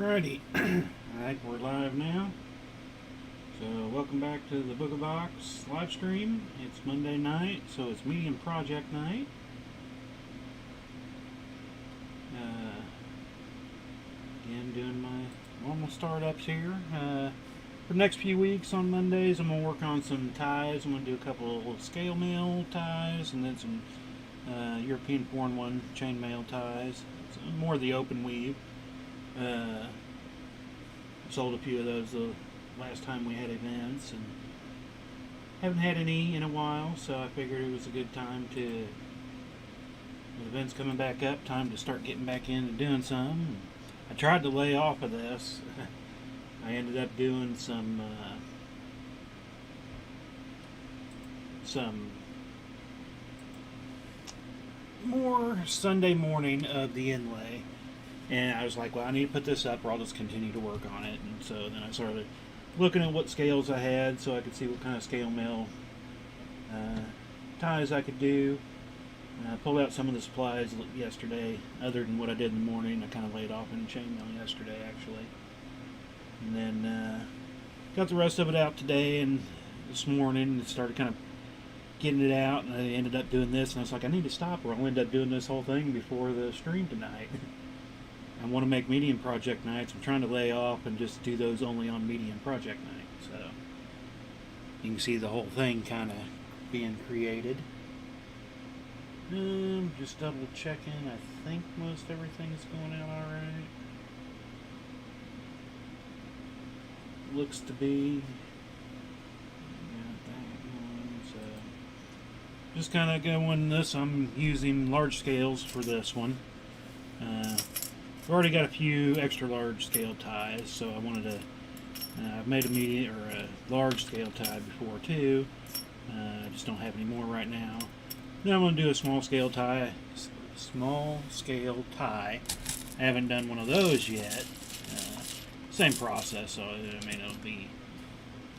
Alrighty, I think we're live now. So welcome back to the Booga Box live stream. It's Monday night, so it's medium project night. Again, doing my normal startups here. For the next few weeks on Mondays, I'm going to work on some ties. I'm going to do a couple of scale mail ties and then some European Foreign One chainmail ties. So more of the open weave. Sold a few of those the last time we had events, and haven't had any in a while, so I figured it was a good time to, with events coming back up, time to start getting back in and doing some. I tried to lay off of this. I ended up doing some more Sunday morning of the inlay. And I was like, well, I need to put this up or I'll just continue to work on it. And so then I started looking at what scales I had so I could see what kind of scale mail ties I could do. I pulled out some of the supplies yesterday, other than what I did in the morning. I kind of laid off in chainmail yesterday, actually. And then got the rest of it out today and this morning and started kind of getting it out. And I ended up doing this, and I was like, I need to stop or I'll end up doing this whole thing before the stream tonight. I want to make medium project nights. I'm trying to lay off and just do those only on medium project nights. So you can see the whole thing kind of being created. Just double checking. I think most everything's going out alright. Looks to be. Got that going. So just kind of going this. I'm using large scales for this one. I've already got a few extra large scale ties, so I wanted to. I've made a medium or a large scale tie before too. I just don't have any more right now. Then I'm going to do a small scale tie. Small scale tie. I haven't done one of those yet. Same process, so I mean it'll be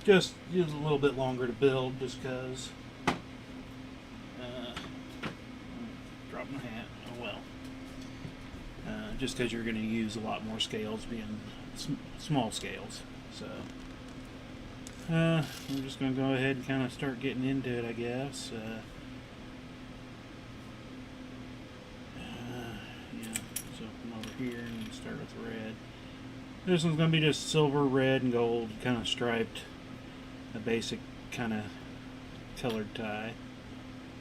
just a little bit longer to build, just because. Drop my hat. Oh well. Just because you're going to use a lot more scales being small scales. So I'm just going to go ahead and kind of start getting into it, I guess. Yeah, so come over here and start with red. This one's going to be just silver, red, and gold, kind of striped, a basic kind of colored tie.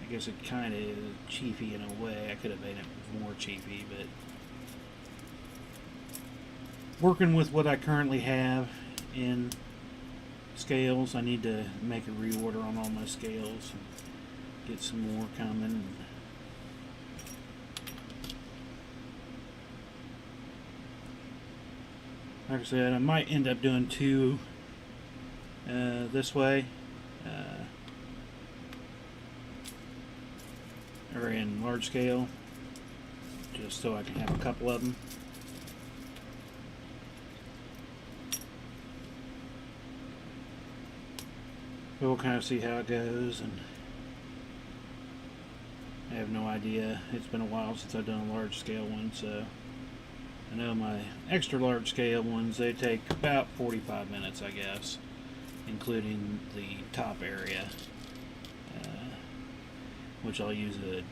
I guess it kind of is chiefy in a way. I could have made it more chiefy, but working with what I currently have in scales, I need to make a reorder on all my scales and get some more coming. Like I said, I might end up doing two this way, or in large scale, just so I can have a couple of them. But we'll kind of see how it goes, and I have no idea. It's been a while since I've done a large scale one, so I know my extra large scale ones, they take about 45 minutes, I guess, including the top area, which I'll use a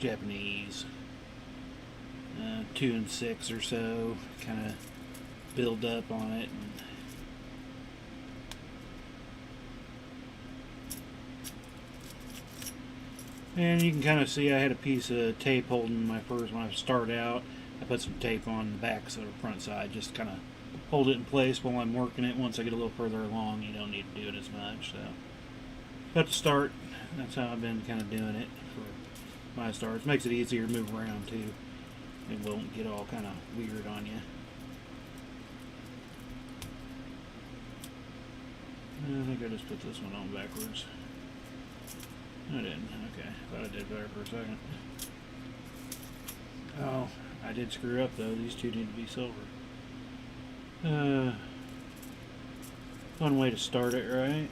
Japanese 2 and 6 or so, kind of build up on it. And you can kind of see I had a piece of tape holding my first when I started out. I put some tape on the back side or front side just to kind of hold it in place while I'm working it. Once I get a little further along, you don't need to do it as much. So, but to start, that's how I've been kind of doing it for my starts. Makes it easier to move around too. It won't get all kind of weird on you. I think I just put this one on backwards. I didn't. Okay. Thought I did better for a second. Oh, I did screw up though. These two need to be silver. One way to start it, right?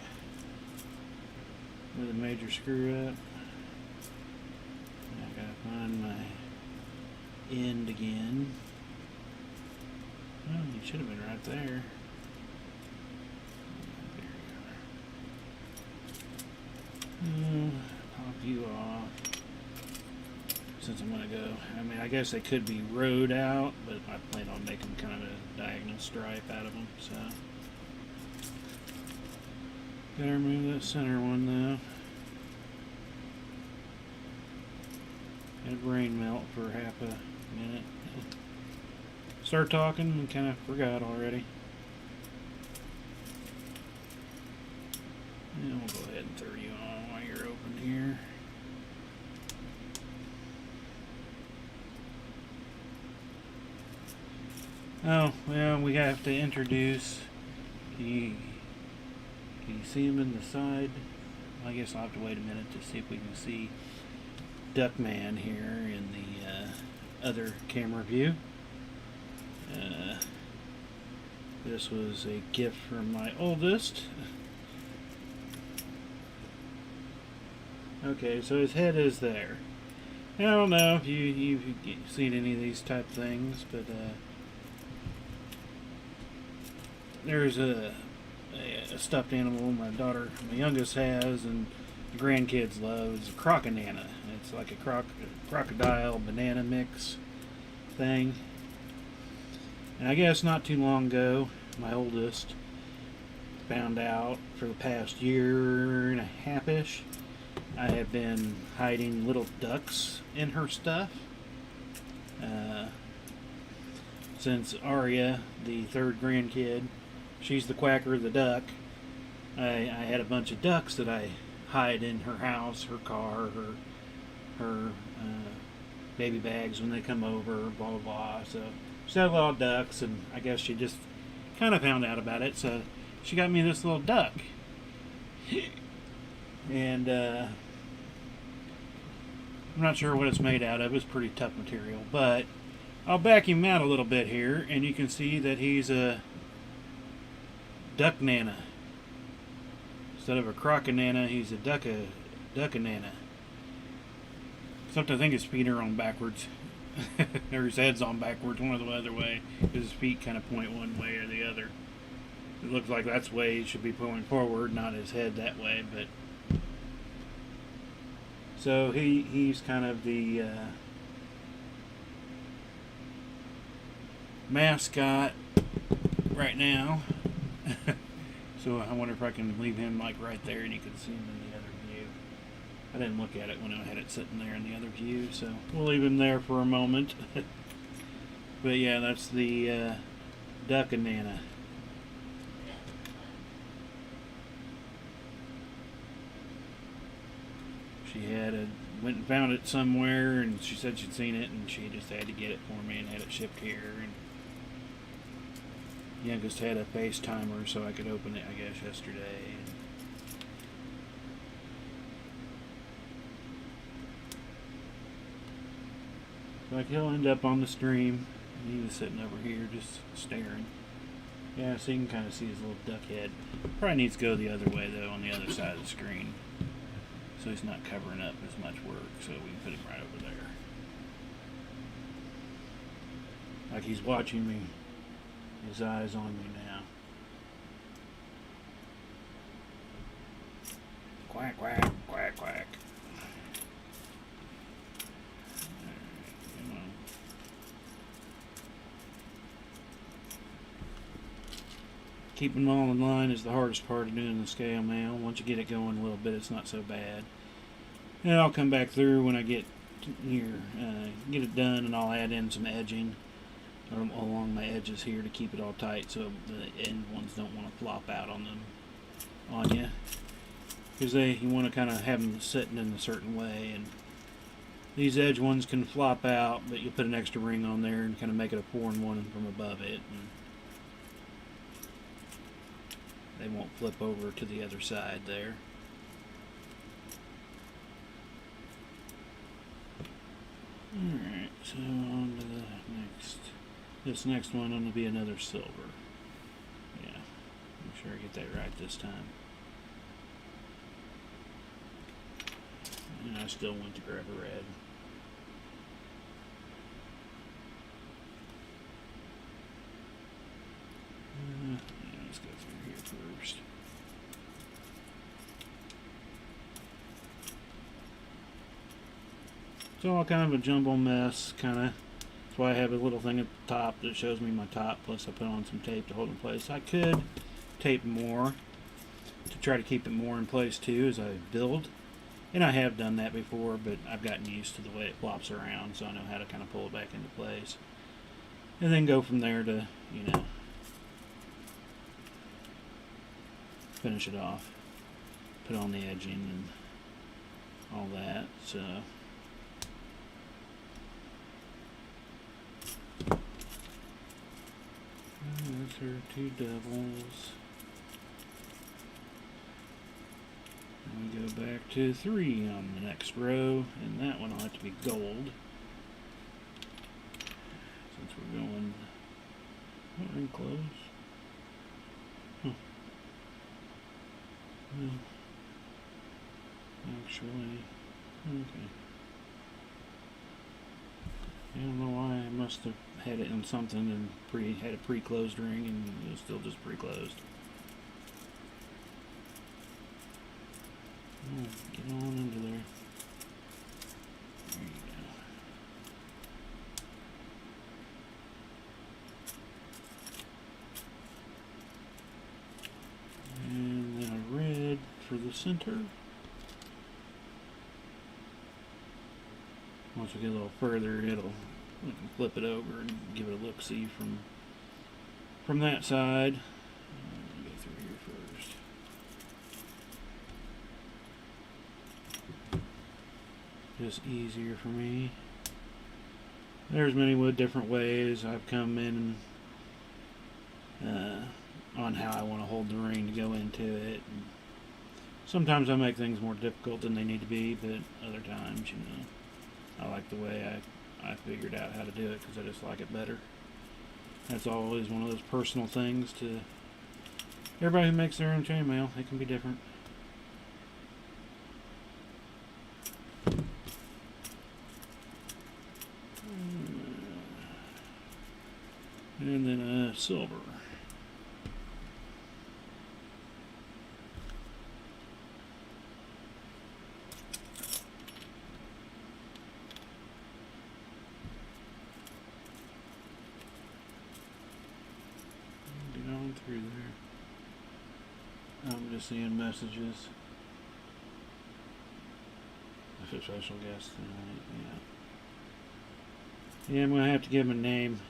With a major screw up. I gotta find my end again. Well, you should have been right there. Pop you off. Since I'm going to go, I mean, I guess they could be rode out, but I plan on making kind of a diagonal stripe out of them, so. Gotta remove that center one though. Had a brain melt for half a minute. Start talking and kind of forgot already. And we'll go ahead and throw you on while you're open here. Oh, well, we have to introduce the. Can you see him in the side? I guess I'll have to wait a minute to see if we can see Duckman here in the other camera view. This was a gift from my oldest. Okay, so his head is there. I don't know if you've seen any of these type things, but there's a stuffed animal my youngest has, and the grandkids love. It's a croconana. It's like a crocodile banana mix thing. And I guess not too long ago, my oldest found out for the past year and a half-ish, I have been hiding little ducks in her stuff. Since Aria, the third grandkid, she's the quacker of the duck, I had a bunch of ducks that I hide in her house, her car, her baby bags when they come over, blah blah blah. So she had a lot of ducks, and I guess she just kind of found out about it, so she got me this little duck. And I'm not sure what it's made out of. It's pretty tough material, but I'll back him out a little bit here, and you can see that he's a duck-nana. Instead of a croconana, he's a duck-a-nana. Except I think his feet are on backwards. Or his head's on backwards, one or the other way. His feet kind of point one way or the other. It looks like that's the way he should be pointing forward, not his head that way, but... So he's kind of the mascot right now. So I wonder if I can leave him like right there and you can see him in the other view. I didn't look at it when I had it sitting there in the other view, so we'll leave him there for a moment. But yeah, that's the duck-a-nana. She went and found it somewhere, and she said she'd seen it, and she just had to get it for me and had it shipped here. And youngest had a FaceTimer so I could open it, I guess, yesterday. Like he'll end up on the stream. He was sitting over here just staring. Yeah, so you can kind of see his little duck head. Probably needs to go the other way though, on the other side of the screen, so he's not covering up as much work. So we can put him right over there. Like he's watching me. His eyes on me now. Quack, quack, quack, quack. Come on. Keeping them all in line is the hardest part of doing the scale mail. Once you get it going a little bit, it's not so bad. And I'll come back through when I get here, get it done, and I'll add in some edging along my edges here to keep it all tight, so the end ones don't want to flop out on you, because you want to kind of have them sitting in a certain way. And these edge ones can flop out, but you put an extra ring on there and kind of make it a 4-in-1 from above it, and they won't flip over to the other side there. Alright, so on to the next. This next one going to be another silver. Yeah, make sure I get that right this time. And I still went to grab a red. It's all kind of a jumble mess, kind of. That's why I have a little thing at the top that shows me my top, plus I put on some tape to hold it in place. I could tape more to try to keep it more in place too as I build. And I have done that before, but I've gotten used to the way it flops around, so I know how to kind of pull it back into place. And then go from there to, you know, finish it off. Put on the edging and all that, so. Those are two doubles. And we go back to 3 on the next row, and that one will have to be gold. Since we're going, what ring close? Huh. Well, actually, okay. I don't know why I must have had it in something and had a pre-closed ring, and it was still just pre-closed. Oh, get on into there. There you go. And then a red for the center. Once we get a little further, we can flip it over and give it a look-see from that side. Go through here first. Just easier for me. There's many different ways I've come in on how I want to hold the ring to go into it. And sometimes I make things more difficult than they need to be, but other times, you know, I like the way I figured out how to do it because I just like it better. That's always one of those personal things to everybody who makes their own chainmail. It can be different. And then silver. Through there. I'm just seeing messages. If a special guest tonight, yeah. Yeah, I'm gonna have to give him a name.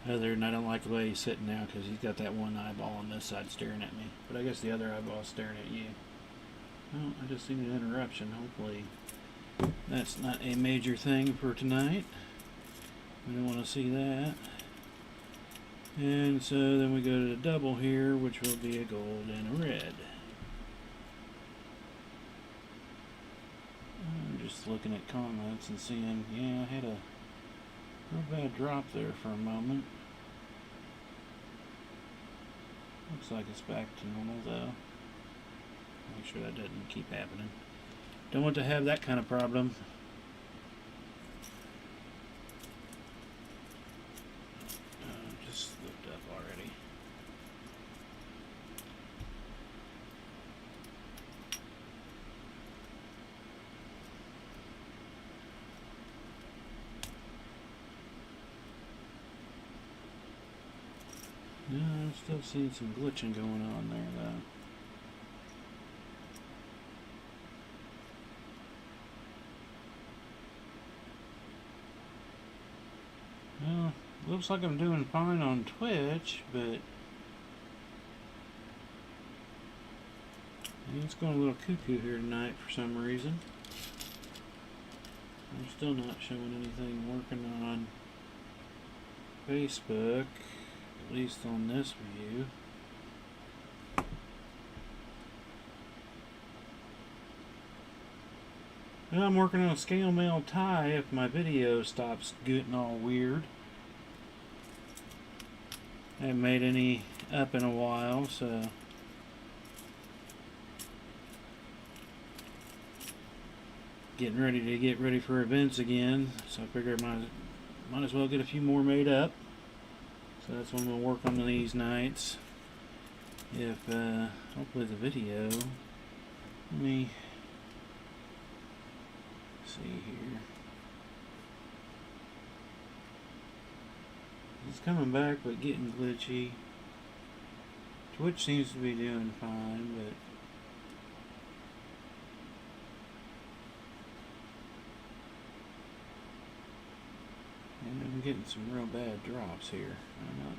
Other than I don't like the way he's sitting now because he's got that one eyeball on this side staring at me. But I guess the other eyeball is staring at you. Oh, I just seen an interruption. Hopefully that's not a major thing for tonight. We don't want to see that. And so then we go to the double here, which will be a gold and a red. I'm just looking at comments and seeing, yeah, I had a real bad drop there for a moment. Looks like it's back to normal though. Make sure that doesn't keep happening. Don't want to have that kind of problem. No, I'm still seeing some glitching going on there, though. Well, looks like I'm doing fine on Twitch, but it's going a little cuckoo here tonight for some reason. I'm still not showing anything working on Facebook. At least on this view. Well, I'm working on a scale mail tie if my video stops getting all weird. I haven't made any up in a while, so getting ready to get ready for events again. So I figured I might as well get a few more made up. So that's what I'm going to work on these nights. If hopefully the video, let me see here. It's coming back, but getting glitchy. Twitch seems to be doing fine, but and I'm getting some real bad drops here. I'm not